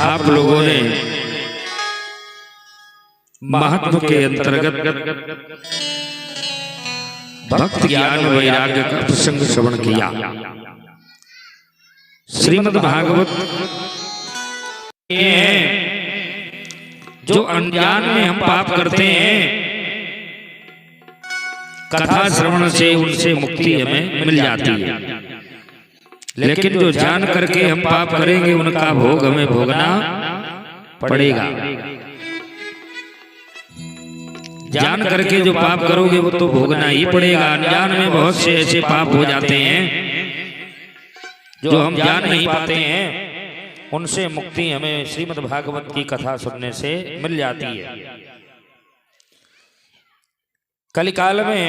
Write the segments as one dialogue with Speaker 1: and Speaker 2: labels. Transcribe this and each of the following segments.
Speaker 1: आप लोगों ने महत्व के अंतर्गत भक्त ज्ञान वैराग्य का प्रसंग श्रवण किया। श्रीमद् भागवत जो अनजान में हम पाप करते हैं, कथा श्रवण से उनसे मुक्ति हमें मिल जाती है, लेकिन जो जान करके हम पाप करेंगे उनका भोग हमें भोगना पड़ेगा। जान करके जो पाप करोगे वो तो भोगना ही पड़ेगा। अनजान में बहुत से ऐसे पाप हो जाते हैं जो हम जान नहीं पाते हैं, उनसे मुक्ति हमें श्रीमद् भागवत की कथा सुनने से मिल जाती है। कलिकाल में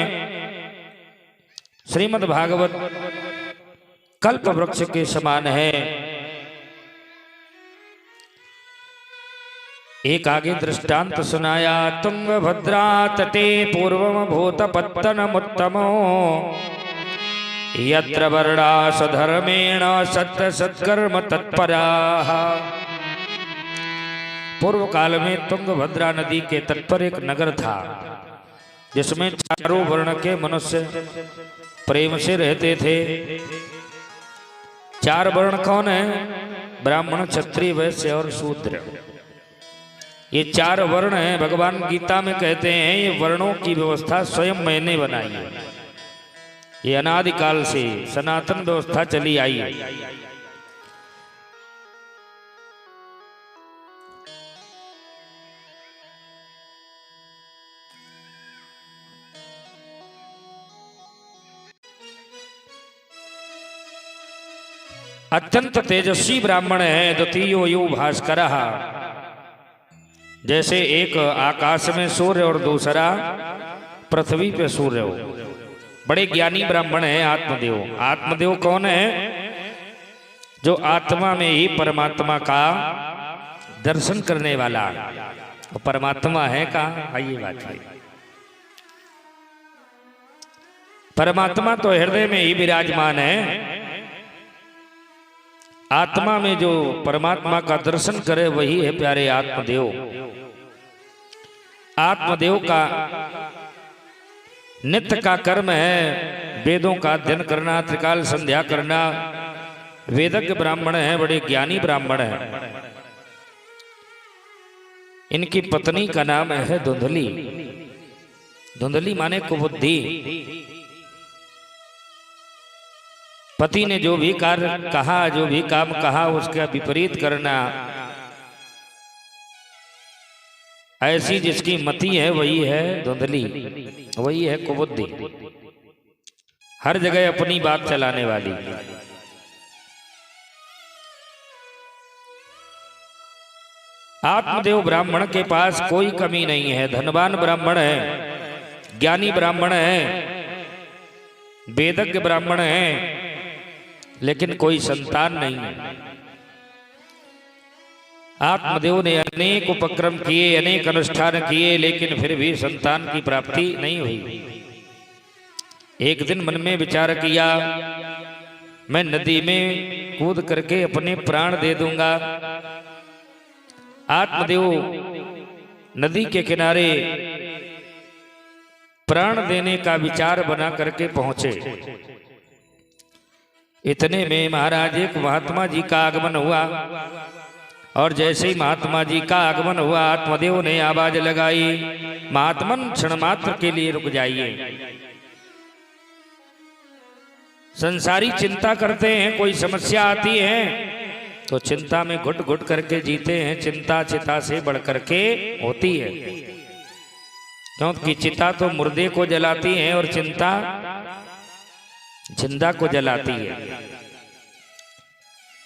Speaker 1: श्रीमद् भागवत कल्प वृक्ष के समान है। एक आगे दृष्टांत सुनाया। तुंगभद्रा तटे पूर्वम भूतपत्तनमुत्तमो यत्र वर्णास धर्मेण सत्य सत्कर्म तत्पराः। पूर्व काल में तुंगभद्रा नदी के तट पर एक नगर था जिसमें चारों वर्ण के मनुष्य प्रेम से रहते थे। चार वर्ण कौन है? ब्राह्मण, क्षत्रिय, वैश्य और शूद्र। ये चार वर्ण हैं। भगवान गीता में कहते हैं ये वर्णों की व्यवस्था स्वयं मैंने बनाई है। ये अनादिकाल से सनातन व्यवस्था चली आई है। अत्यंत तेजस्वी ब्राह्मण है द्वितीयो यो भास्करः। जैसे एक आकाश में सूर्य और दूसरा पृथ्वी पे सूर्य हो। बड़े ज्ञानी ब्राह्मण है आत्मदेव। आत्मदेव कौन है? जो आत्मा में ही परमात्मा का दर्शन करने वाला। तो परमात्मा है कहाँ? आइए बात है। परमात्मा तो हृदय में ही विराजमान है। आत्मा में जो परमात्मा का दर्शन करे वही है प्यारे आत्मदेव। आत्मदेव का नित्य का कर्म है वेदों का अध्ययन करना, त्रिकाल संध्या करना। वेदज्ञ ब्राह्मण है, बड़े ज्ञानी ब्राह्मण है। इनकी पत्नी का नाम है धुंधली। धुंधली माने कुबुद्धि। पति ने जो भी कार्य कहा, जो भी काम कहा, उसका विपरीत करना। ऐसी जिसकी मति है वही है धुंधली, वही है कुबुद्धि। हर जगह अपनी बात चलाने वाली। आत्मदेव ब्राह्मण के पास कोई कमी नहीं है। धनवान ब्राह्मण है, ज्ञानी ब्राह्मण है, वेदज्ञ ब्राह्मण है, लेकिन कोई संतान नहीं है। आत्मदेव ने अनेक उपक्रम किए, अनेक अनुष्ठान किए, लेकिन फिर भी संतान की प्राप्ति नहीं हुई। एक दिन मन में विचार किया मैं नदी में कूद करके अपने प्राण दे दूंगा। आत्मदेव नदी के किनारे प्राण देने का विचार बना करके पहुंचे। इतने में महाराज एक महात्मा जी का आगमन हुआ, और जैसे ही महात्मा जी का आगमन हुआ आत्मदेव ने आवाज लगाई, महात्मन क्षण मात्र के लिए रुक जाइए। संसारी चिंता करते हैं, कोई समस्या आती है तो चिंता में घुट घुट करके जीते हैं। चिंता चिता से बढ़ करके होती है, क्योंकि चिता तो मुर्दे को जलाती है और चिंता जिंदा को जलाती है।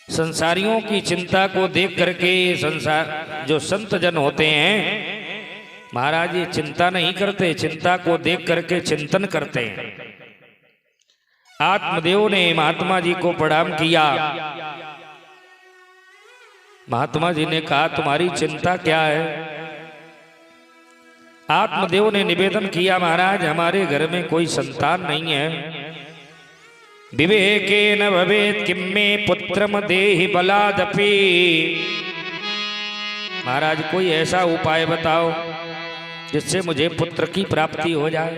Speaker 1: संसारियों की चिंता को देख करके संसार जो संत जन होते हैं महाराज ये चिंता नहीं करते, चिंता को देख करके चिंतन करते हैं। आत्मदेव ने महात्मा जी को प्रणाम किया। महात्मा जी ने कहा तुम्हारी चिंता क्या है? आत्मदेव ने निवेदन किया महाराज हमारे घर में कोई संतान नहीं है। विवेकेन भवेत् किं मे पुत्रम देहि बलादपि। महाराज कोई ऐसा उपाय बताओ जिससे मुझे पुत्र की प्राप्ति हो जाए,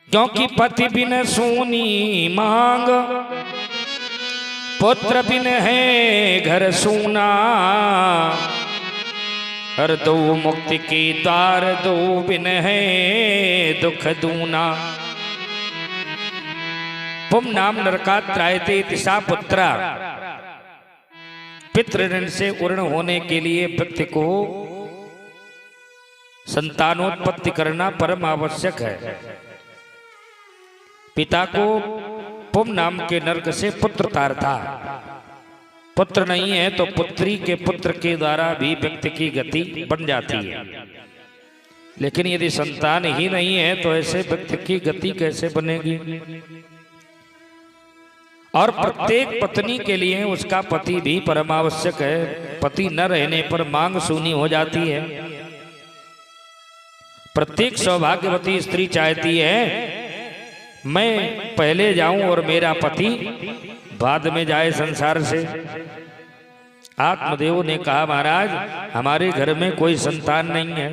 Speaker 1: क्योंकि पति बिन सूनी मांग, पुत्र बिन है घर सूना, हर दो मुक्ति के द्वार दो बिन है दुख दूना। पुम नाम नरकात्रायते तिसा पुत्रा, पितृ से उर्ण होने के लिए व्यक्ति को संतानोत्पत्ति करना परम आवश्यक है। पिता को पुम नाम के नरक से पुत्र तारता, पुत्र नहीं है तो पुत्री के पुत्र के द्वारा भी व्यक्ति की गति बन जाती है, लेकिन यदि संतान ही नहीं है तो ऐसे व्यक्ति की गति कैसे बनेगी। और प्रत्येक पत्नी के लिए उसका पति भी परमावश्यक है। पति न रहने पर मांग शून्य हो जाती है। प्रत्येक सौभाग्यवती स्त्री चाहती है मैं पहले जाऊं और मेरा पति बाद में जाए संसार से। आत्मदेव ने कहा महाराज हमारे घर में कोई संतान नहीं है,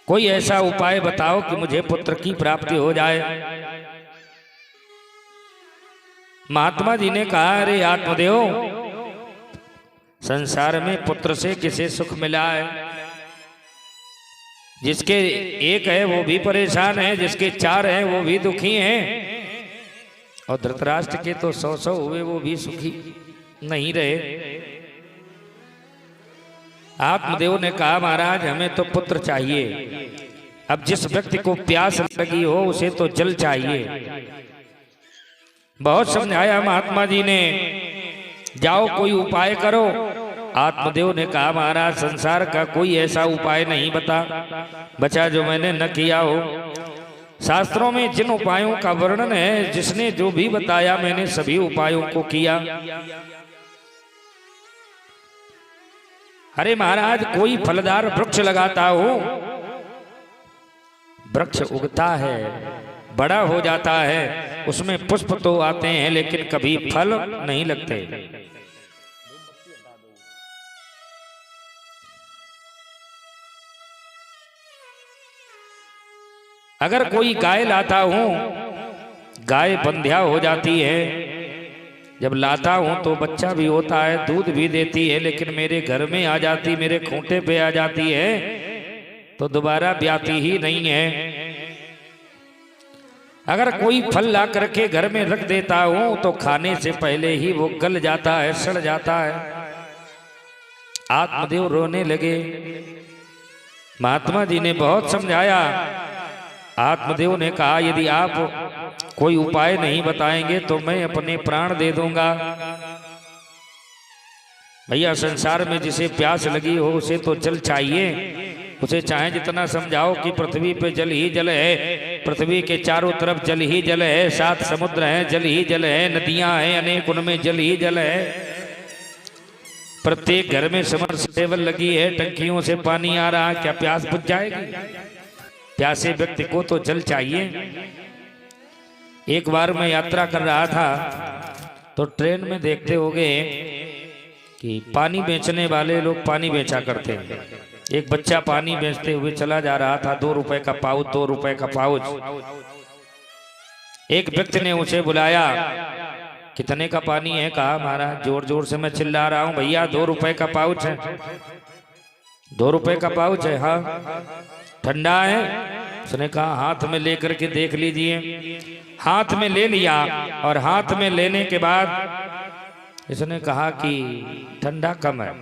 Speaker 1: कोई ऐसा उपाय बताओ कि मुझे पुत्र की प्राप्ति हो जाए। महात्मा जी ने कहा अरे आत्मदेव, संसार में पुत्र से किसे सुख मिला है? जिसके एक है वो भी परेशान है, जिसके चार है वो भी दुखी हैं, और धृतराष्ट्र के तो 100 हुए वो भी सुखी नहीं रहे। आत्मदेव ने कहा महाराज हमें तो पुत्र चाहिए। अब जिस व्यक्ति को प्यास लगी हो उसे तो जल चाहिए। बहुत समझाया महात्मा जी ने, जाओ कोई उपाय करो। आत्मदेव ने कहा महाराज संसार का कोई ऐसा उपाय नहीं बचा जो मैंने न किया हो। शास्त्रों में जिन उपायों का वर्णन है, जिसने जो भी बताया मैंने सभी उपायों को किया। अरे महाराज कोई फलदार वृक्ष लगाता हो, वृक्ष उगता है, बड़ा हो जाता है, उसमें पुष्प तो आते हैं लेकिन कभी फल नहीं लगते। अगर कोई गाय लाता हूं, गाय बंध्या हो जाती है। जब लाता हूं तो बच्चा भी होता है, दूध भी देती है, लेकिन मेरे घर में आ जाती, मेरे खूंटे पे आ जाती है तो दोबारा ब्याती ही नहीं है। अगर कोई फल ला करके घर में रख देता हूं तो खाने से पहले ही वो गल जाता है, सड़ जाता है। आत्मदेव रोने लगे। महात्मा जी ने बहुत समझाया। आत्मदेव ने कहा यदि आप कोई उपाय नहीं बताएंगे तो मैं अपने प्राण दे दूंगा। भैया संसार में जिसे प्यास लगी हो उसे तो जल चाहिए। उसे चाहे जितना समझाओ कि पृथ्वी पे जल ही जल है, पृथ्वी के चारों तरफ जल ही जल है, 7 समुद्र हैं जल ही जल है, नदियां हैं अनेक उनमें जल ही जल है। प्रत्येक घर में समरसेबल लगी है, टंकियों से पानी आ रहा, क्या प्यास बुझ जाएगी? प्यासे व्यक्ति को तो जल चाहिए। एक बार मैं यात्रा कर रहा था तो ट्रेन में देखते होंगे कि पानी बेचने वाले लोग पानी बेचा करते हैं। एक बच्चा पानी बेचते हुए चला जा रहा था, 2 रुपए का पाउच, 2 रुपए का पाउच। एक व्यक्ति ने उसे बुलाया, कितने का पानी है? कहा महाराज जोर जोर से मैं चिल्ला रहा हूं, भैया 2 रुपए का पाउच है। 2 रुपए का पाउच है? हाँ। ठंडा है? उसने कहा हाथ में लेकर के देख लीजिए। हाथ में ले लिया और हाथ में लेने के बाद इसने कहा कि ठंडा कम है।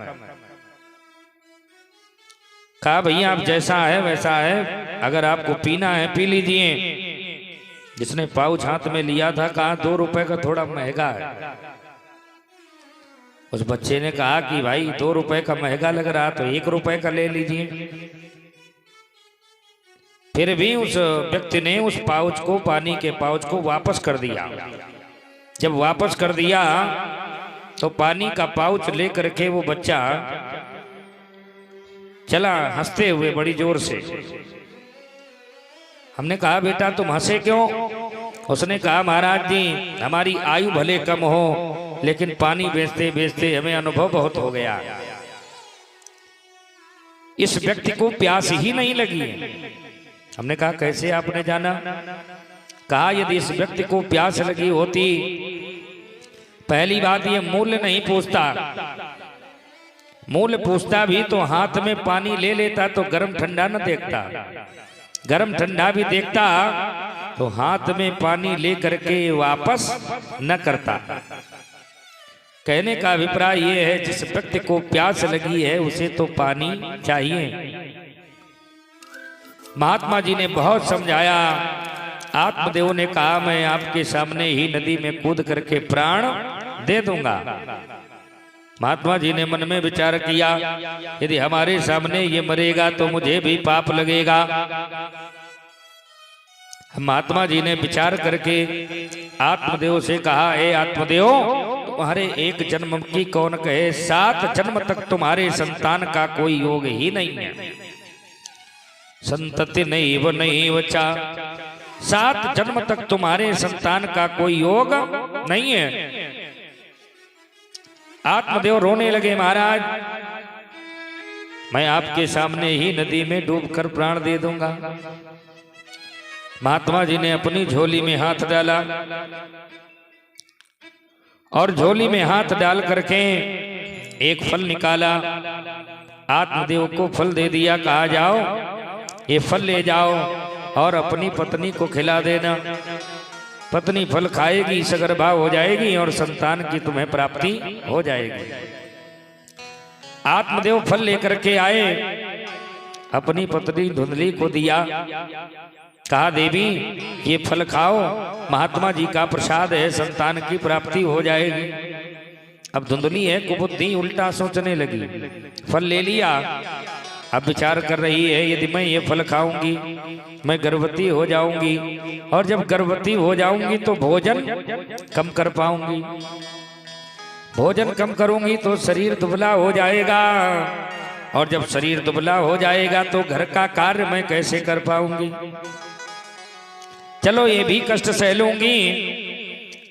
Speaker 1: कहा भैया आप जैसा है वैसा है, अगर आपको पीना है पी लीजिए। जिसने पाउच हाथ में लिया था कहा 2 रुपए का थोड़ा महंगा है। उस बच्चे ने कहा कि भाई 2 रुपए का महंगा लग रहा तो 1 रुपए का ले लीजिए। फिर भी उस व्यक्ति ने उस पाउच को, पानी के पाउच को वापस कर दिया। जब वापस कर दिया तो पानी का पाउच लेकर के वो बच्चा चला हंसते हुए बड़ी जोर से। हमने कहा बेटा तुम हंसे क्यों? उसने कहा महाराज जी हमारी आयु भले कम हो लेकिन पानी बेचते बेचते हमें अनुभव बहुत हो गया, इस व्यक्ति को प्यास ही नहीं लगी। हमने कहा कैसे आपने जाना? कहा यदि इस व्यक्ति को प्यास लगी होती, पहली बात ये मूल्य नहीं पूछता, मूल्य पूछता भी तो हाथ में पानी ले लेता तो गरम ठंडा न देखता, गरम ठंडा भी देखता तो हाथ में पानी ले करके वापस न करता। कहने का अभिप्राय यह है जिस व्यक्ति को प्यास लगी है उसे तो पानी चाहिए। महात्मा जी ने बहुत समझाया, आत्मदेव ने कहा मैं आपके सामने ही नदी में कूद करके प्राण दे दूंगा। महात्मा जी ने मन में विचार किया यदि हमारे सामने ये मरेगा तो मुझे भी पाप लगेगा। महात्मा जी ने विचार करके आत्मदेव से कहा, हे आत्मदेव तुम्हारे एक जन्म की कौन कहे, 7 जन्म तक तुम्हारे संतान का कोई योग ही नहीं है, संतति नहीं बचा, 7 जन्म तक तुम्हारे संतान का कोई योग नहीं है। आत्मदेव रोने लगे, महाराज मैं आपके सामने ही नदी में डूबकर प्राण दे दूंगा। महात्मा जी ने अपनी झोली में हाथ डाला और झोली में हाथ डाल करके एक फल निकाला, आत्मदेव को फल दे दिया, कहा जाओ ये फल ले जाओ और अपनी पत्नी को खिला देना, पत्नी फल खाएगी, सगर्भा हो जाएगी और संतान की तुम्हें प्राप्ति हो जाएगी। आत्मदेव फल लेकर के आए, अपनी पत्नी धुंधली को दिया, कहा देवी ये फल खाओ, महात्मा जी का प्रसाद है, संतान की प्राप्ति हो जाएगी। अब धुंधली है, कुबुद्धि, उल्टा सोचने लगी, फल ले लिया, अब विचार कर रही है यदि मैं ये फल खाऊंगी मैं गर्भवती हो जाऊंगी, और जब गर्भवती हो जाऊंगी तो भोजन कम कर पाऊंगी, भोजन कम करूंगी तो शरीर दुबला हो जाएगा, और जब शरीर दुबला हो जाएगा तो घर का कार्य मैं कैसे कर पाऊंगी। चलो ये भी कष्ट सह लूंगी,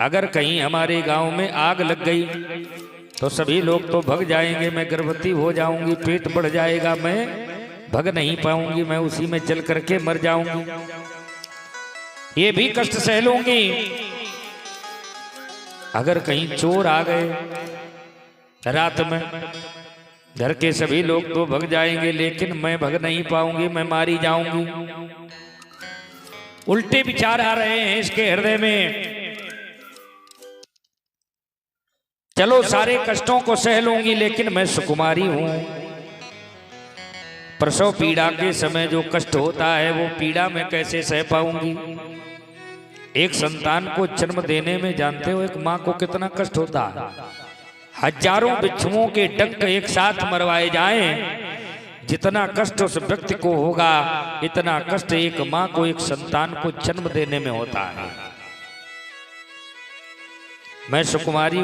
Speaker 1: अगर कहीं हमारे गांव में आग लग गई तो सभी लोग तो भग जाएंगे, मैं गर्भवती हो जाऊंगी, पेट बढ़ जाएगा, मैं भग नहीं पाऊंगी, मैं उसी में जल करके मर जाऊंगी, ये भी कष्ट सह लूंगी। अगर कहीं चोर आ गए रात में, घर के सभी लोग तो भग जाएंगे, लेकिन मैं भग नहीं पाऊंगी, मैं मारी जाऊंगी। उल्टे विचार आ रहे हैं इसके हृदय में। चलो सारे कष्टों को सह लूंगी, लेकिन मैं सुकुमारी हूं, प्रसव पीड़ा के समय जो कष्ट होता है वो पीड़ा मैं कैसे सह पाऊंगी। एक संतान को जन्म देने में जानते हो एक माँ को कितना कष्ट होता है, हजारों बिच्छुओं के डंक एक साथ मरवाए जाएं, जितना कष्ट उस व्यक्ति को होगा इतना कष्ट एक माँ को एक संतान को जन्म देने में होता है। मैं सुकुमारी